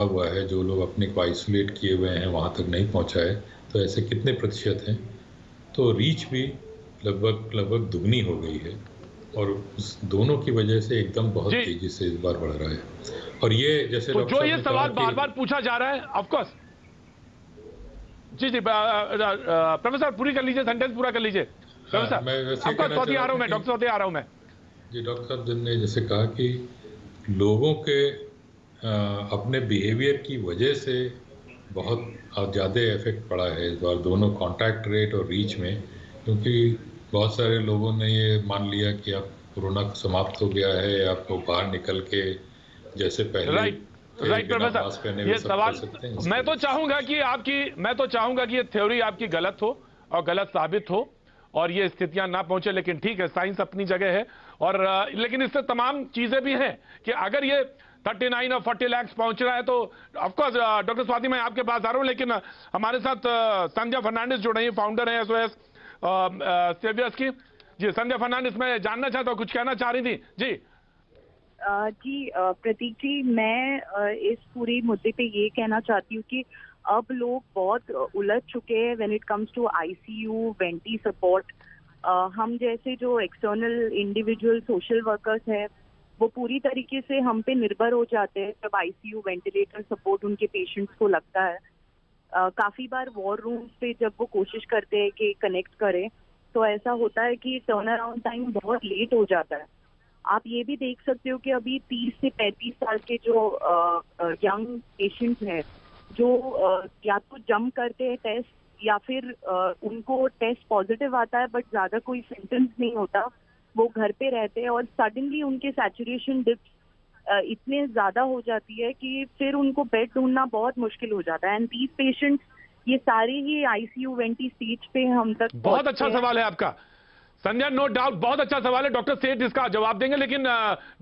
हुआ है, जो लोग अपने को आइसोलेट किए हुए हैं वहाँ तक नहीं पहुँचा है, तो ऐसे कितने प्रतिशत हैं? तो रीच भी लगभग लगभग दुगनी हो गई है और उस दोनों की वजह से एकदम बहुत जी। तेज़ी से इस बार बढ़ रहा है। और ये जैसे तो डॉक्टर जो साहब ये ने कहा सवाल कि बार-बार पूछा जा रहा है, ऑफ कोर्स। जी, जी, प्रोफेसर पूरी कर लीजिए, सेंटेंस पूरा कर लीजिए। हाँ, प्रोफेसर, मैं वैसे आपका कहना चाह स्वाति आ रहा रहा था हूं मैं, कि डॉक्टर स्वाति आ रहा हूं मैं। जी, डॉक्टर साहब ने जैसे कहा कि लोगों के अपने बिहेवियर की वजह से बहुत ज़्यादा इफेक्ट पड़ा है इस बार दोनों कॉन्टैक्ट रेट और रीच में, क्योंकि बहुत सारे लोगों ने ये मान लिया कि अब कोरोना समाप्त हो गया है, आपको बाहर निकल के जैसे पहले राइट, थे राइट बिना प्रोफेसर। मास्क पहने हुए ये सब कर सवाल, सकते हैं, इसकी मैं तो वजह से। चाहूंगा कि ये थ्योरी आपकी गलत हो और गलत साबित हो और ये स्थितियां ना पहुंचे, लेकिन ठीक है, साइंस अपनी जगह है। और लेकिन इससे तमाम चीजें भी हैं कि अगर ये 39 और 40 लाख पहुंच रहा है तो ऑफकोर्स डॉक्टर स्वाति मैं आपके पास आ रहा हूं, लेकिन हमारे साथ संध्या फर्नांडिस जुड़ रही है, फाउंडर है एसओएस सेवियर्स की। जी संध्या फर्नांडिस, मैं जानना चाहता हूं, कुछ कहना चाह रही थी जी। जी प्रतीक जी, मैं इस पूरे मुद्दे पे ये कहना चाहती हूँ कि अब लोग बहुत उलझ चुके हैं when it comes to ICU venti support. हम जैसे जो एक्सटर्नल इंडिविजुअल सोशल वर्कर्स हैं वो पूरी तरीके से हम पे निर्भर हो जाते हैं जब आईसीयू वेंटिलेटर सपोर्ट उनके पेशेंट्स को लगता है। काफी बार वॉर रूम्स पे जब वो कोशिश करते हैं कि कनेक्ट करें तो ऐसा होता है कि टर्न अराउंड टाइम बहुत लेट हो जाता है। आप ये भी देख सकते हो कि अभी 30 से 35 साल के जो यंग पेशेंट्स हैं जो या तो जंप करते हैं टेस्ट या फिर उनको टेस्ट पॉजिटिव आता है बट ज्यादा कोई सिम्टम्स नहीं होता, वो घर पे रहते हैं और सडनली उनके सैचुरेशन डिप्स इतने ज्यादा हो जाती है कि फिर उनको बेड ढूंढना बहुत मुश्किल हो जाता है। एंड दीज पेशेंट्स ये सारे ही आईसीयू वेंटी स्टेज पे हम तक बहुत पहुंचते अच्छा हैं। सवाल है आपका संध्या, नो डाउट, बहुत अच्छा सवाल है। डॉक्टर सेठ इसका जवाब देंगे, लेकिन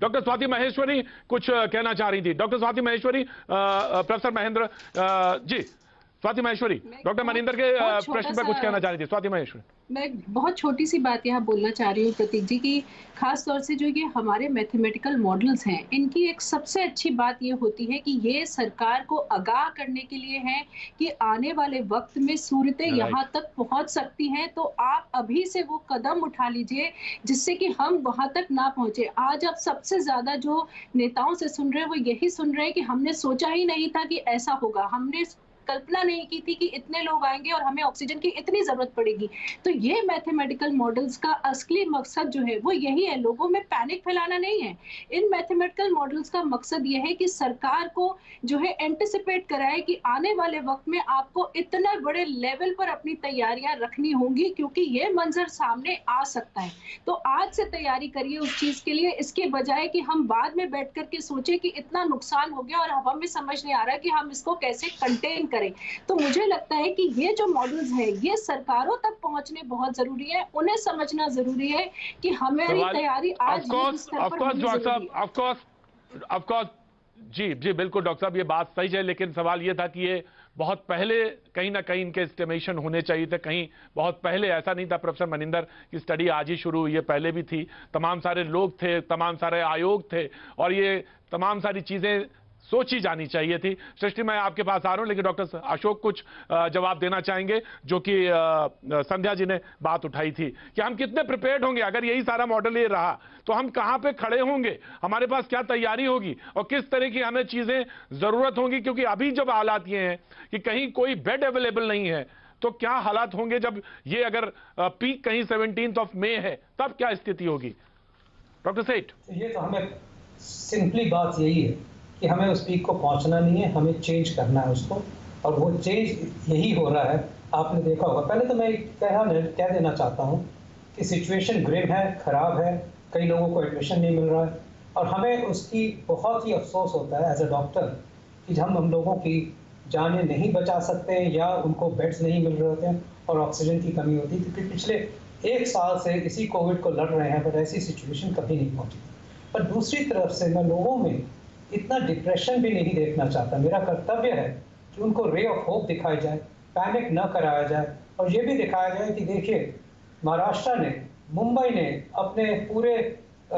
डॉक्टर स्वाति महेश्वरी कुछ कहना चाह रही थी। डॉक्टर स्वाति महेश्वरी, प्रोफेसर महेंद्र, जी स्वाति महेश्वरी, मैं डॉक्टर बहुत मनिंदर के बहुत छोटा प्रश्न पर सा कुछ कहना चाह रही थी स्वाति महेश्वरी। मैं बहुत छोटी सी बात यहाँ बोलना चाह रही हूँ प्रतीक जी की, खास तौर से जो ये हमारे मैथमेटिकल मॉडल्स हैं इनकी एक सबसे अच्छी बात ये होती है कि ये सरकार को आगाह करने के लिए है कि आने वाले वक्त में सूरतें राइट, यहाँ तक पहुँच सकती हैं, तो आप अभी से वो कदम उठा लीजिए जिससे कि हम वहां तक ना पहुंचे। आज आप सबसे ज्यादा जो नेताओं से सुन रहे हैं वो यही सुन रहे हैं कि हमने सोचा ही नहीं था कि ऐसा होगा, हमने कल्पना नहीं की थी कि इतने लोग आएंगे और हमें ऑक्सीजन की इतनी जरूरत पड़ेगी। तो ये मैथमेटिकल मॉडल्स का असली मकसद जो है वो यही है, लोगों में पैनिक फैलाना नहीं है। इन मैथमेटिकल मॉडल्स का मकसद ये है कि सरकार को जो है एंटिसिपेट कराए कि आने वाले वक्त में आपको इतने बड़े लेवल पर अपनी तैयारियां रखनी होंगी क्योंकि ये मंजर सामने आ सकता है। तो आज से तैयारी करिए उस चीज के लिए, इसके बजाय कि हम बाद में बैठ करके सोचे कि इतना नुकसान हो गया और अब हमें समझ नहीं आ रहा कि हम इसको कैसे कंटेन करें। तो मुझे लगता है कि ये जो मॉडल्स हैं ये सरकारों तक पहुंचने बहुत जरूरी है, उन्हें समझना जरूरी है कि हमारी सवाल, तैयारी ऑफ आज युद्ध कोर्स स्तर ऑफ पर कोर्स होनी डॉक्टर जरूरी साहब, है। ऑफ कोर्स, जी जी बिल्कुल डॉक्टर साहब, ये बात सही है, लेकिन सवाल ये था कि ये बहुत पहले कहीं ना कहीं इनके एस्टिमेशन होने चाहिए थे, कहीं बहुत पहले। ऐसा नहीं था प्रोफेसर मनिंदर की स्टडी आज ही शुरू हुई है, पहले भी थी, तमाम सारे लोग थे, तमाम सारे आयोग थे और ये तमाम सारी चीजें सोची जानी चाहिए थी। सृष्टि, मैं आपके पास आ रहा हूं, लेकिन डॉक्टर अशोक कुछ जवाब देना चाहेंगे, जो कि संध्या जी ने बात उठाई थी कि हम कितने प्रिपेयर्ड होंगे अगर यही सारा मॉडल ये रहा, तो हम कहां पे खड़े होंगे, हमारे पास क्या तैयारी होगी और किस तरह की हमें चीजें जरूरत होंगी। क्योंकि अभी जब हालात ये हैं कि कहीं कोई बेड अवेलेबल नहीं है, तो क्या हालात होंगे जब ये अगर पीक कहीं 17 मई है, तब क्या स्थिति होगी डॉक्टर सेठ? ये तो हमें सिंपली बात यही है कि हमें उस पीक को पहुंचना नहीं है, हमें चेंज करना है उसको, और वो चेंज यही हो रहा है। आपने देखा होगा, पहले तो मैं कह देना चाहता हूँ कि सिचुएशन ग्रिम है, ख़राब है, कई लोगों को एडमिशन नहीं मिल रहा है और हमें उसकी बहुत ही अफसोस होता है एज अ डॉक्टर कि हम लोगों की जानें नहीं बचा सकते हैं या उनको बेड्स नहीं मिल रहे होते हैं और ऑक्सीजन की कमी होती है, क्योंकि पिछले 1 साल से इसी कोविड को लड़ रहे हैं पर ऐसी सिचुएशन कभी नहीं पहुंची। पर दूसरी तरफ से मैं लोगों में इतना डिप्रेशन भी नहीं देखना चाहता। मेरा कर्तव्य है कि उनको रे ऑफ होप दिखाई जाए, पैनिक न कराया जाए और ये भी दिखाया जाए कि देखिए, महाराष्ट्र ने, मुंबई ने अपने पूरे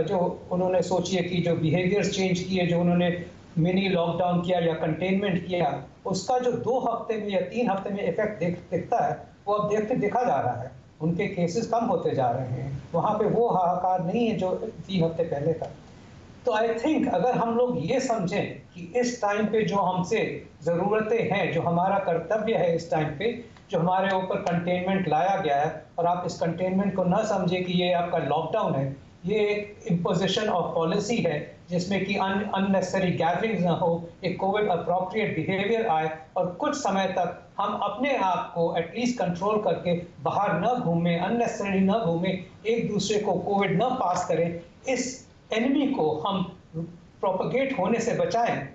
जो उन्होंने सोचिए कि जो बिहेवियर्स चेंज किए, जो उन्होंने मिनी लॉकडाउन किया या कंटेनमेंट किया, उसका जो 2 हफ्ते में या 3 हफ्ते में इफेक्ट दिखता है, वो अब दिखा जा रहा है। उनके केसेस कम होते जा रहे हैं, वहाँ पे वो हाहाकार नहीं है जो 3 हफ्ते पहले था। तो आई थिंक अगर हम लोग ये समझें कि इस टाइम पे जो हमसे ज़रूरतें हैं, जो हमारा कर्तव्य है इस टाइम पे, जो हमारे ऊपर कंटेनमेंट लाया गया है, और आप इस कंटेनमेंट को ना समझे कि ये आपका लॉकडाउन है, ये एक इम्पोजिशन ऑफ पॉलिसी है जिसमें कि अननेसेसरी गैदरिंग्स ना हो, एक कोविड अप्रोप्रिएट बिहेवियर आए, और कुछ समय तक हम अपने आप को एटलीस्ट कंट्रोल करके बाहर न घूमें, अननेसेसरी न घूमें, एक दूसरे को कोविड न पास करें, इस एनिमी को हम प्रोपगेट होने से बचाएं,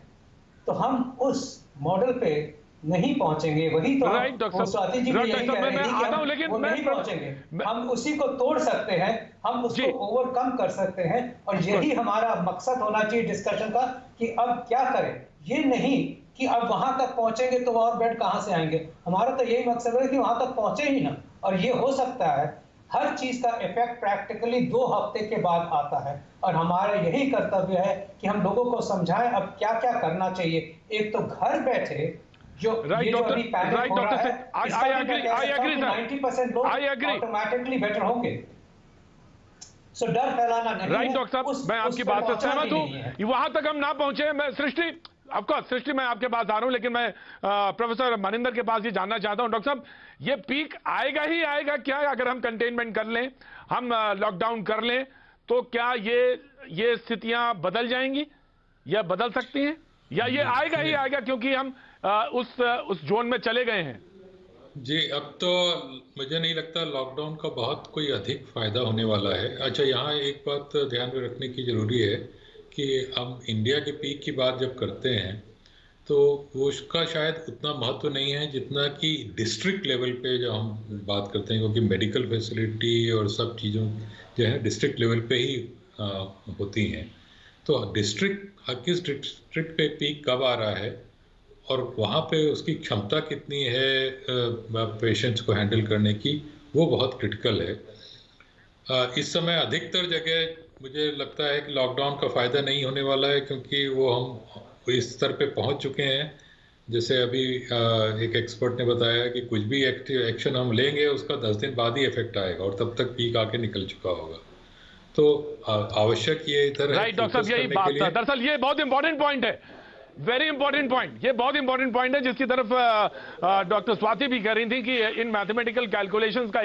तो हम उस मॉडल पे नहीं पहुंचेंगे। वही तो स्वाति जी भी यही कह रहे हैं कि हम नहीं पहुंचेंगे, हम उसी को तोड़ सकते हैं, हम उसको ओवरकम कर सकते हैं, और यही हमारा मकसद होना चाहिए डिस्कशन का कि अब क्या करें। ये नहीं कि अब वहां तक पहुंचेंगे तो और बेड कहां से आएंगे। हमारा तो यही मकसद है कि वहां तक पहुंचे ही ना, और ये हो सकता है हर चीज का इफेक्ट प्रैक्टिकली 2 हफ्ते के बाद आता है, और हमारा यही कर्तव्य है कि हम लोगों को समझाएं अब क्या क्या करना चाहिए। एक तो घर बैठे जो ये जो अभी पैनिक हो रहा है, 90% लोग ऑटोमेटिकली बेटर होंगे। सो डर फैलाना नहीं है। डॉक्टर साहब, मैं आपकी बात से सहमत हूं, वहां तक हम ना पहुंचे। मैं सृष्टि मैं आपके पास आ रहा हूं, लेकिन मैं प्रोफेसर मनिंदर के पास ही जानना चाहता हूं। डॉक्टर साहब, ये पीक आएगा ही आएगा क्या? अगर हम कंटेनमेंट कर लें, हम लॉकडाउन कर लें, तो क्या ये स्थितियां बदल जाएंगी या बदल सकती हैं, या ये आएगा ही आएगा क्योंकि हम उस जोन में चले गए हैं? जी, अब तो मुझे नहीं लगता लॉकडाउन का बहुत कोई अधिक फायदा होने वाला है। अच्छा, यहाँ एक बात ध्यान में रखने की जरूरी है कि हम इंडिया के पीक की बात जब करते हैं तो वो उसका शायद उतना महत्व नहीं है जितना कि डिस्ट्रिक्ट लेवल पे जब हम बात करते हैं, क्योंकि मेडिकल फैसिलिटी और सब चीज़ों जो है डिस्ट्रिक्ट लेवल पे ही होती हैं। तो किस डिस्ट्रिक्ट पे पीक कब आ रहा है और वहाँ पे उसकी क्षमता कितनी है पेशेंट्स को हैंडल करने की, वो बहुत क्रिटिकल है। इस समय अधिकतर जगह मुझे लगता है कि लॉकडाउन का फ़ायदा नहीं होने वाला है, क्योंकि वो हम इस स्तर पे पहुँच चुके हैं। जैसे अभी एक एक्सपर्ट ने बताया कि कुछ भी एक्शन हम लेंगे उसका 10 दिन बाद ही इफेक्ट आएगा, और तब तक पीक आके निकल चुका होगा। तो आवश्यक ये इधर है। राइट डॉक्टर साहब, यही बात था। दरअसल ये बहुत इंपॉर्टेंट पॉइंट है, वेरी इंपॉर्टेंट पॉइंट। ये बहुत इंपॉर्टेंट पॉइंट है जिसकी तरफ डॉक्टर स्वाति भी कह रही थी कि इन मैथमेटिकल कैलकुलेशंस का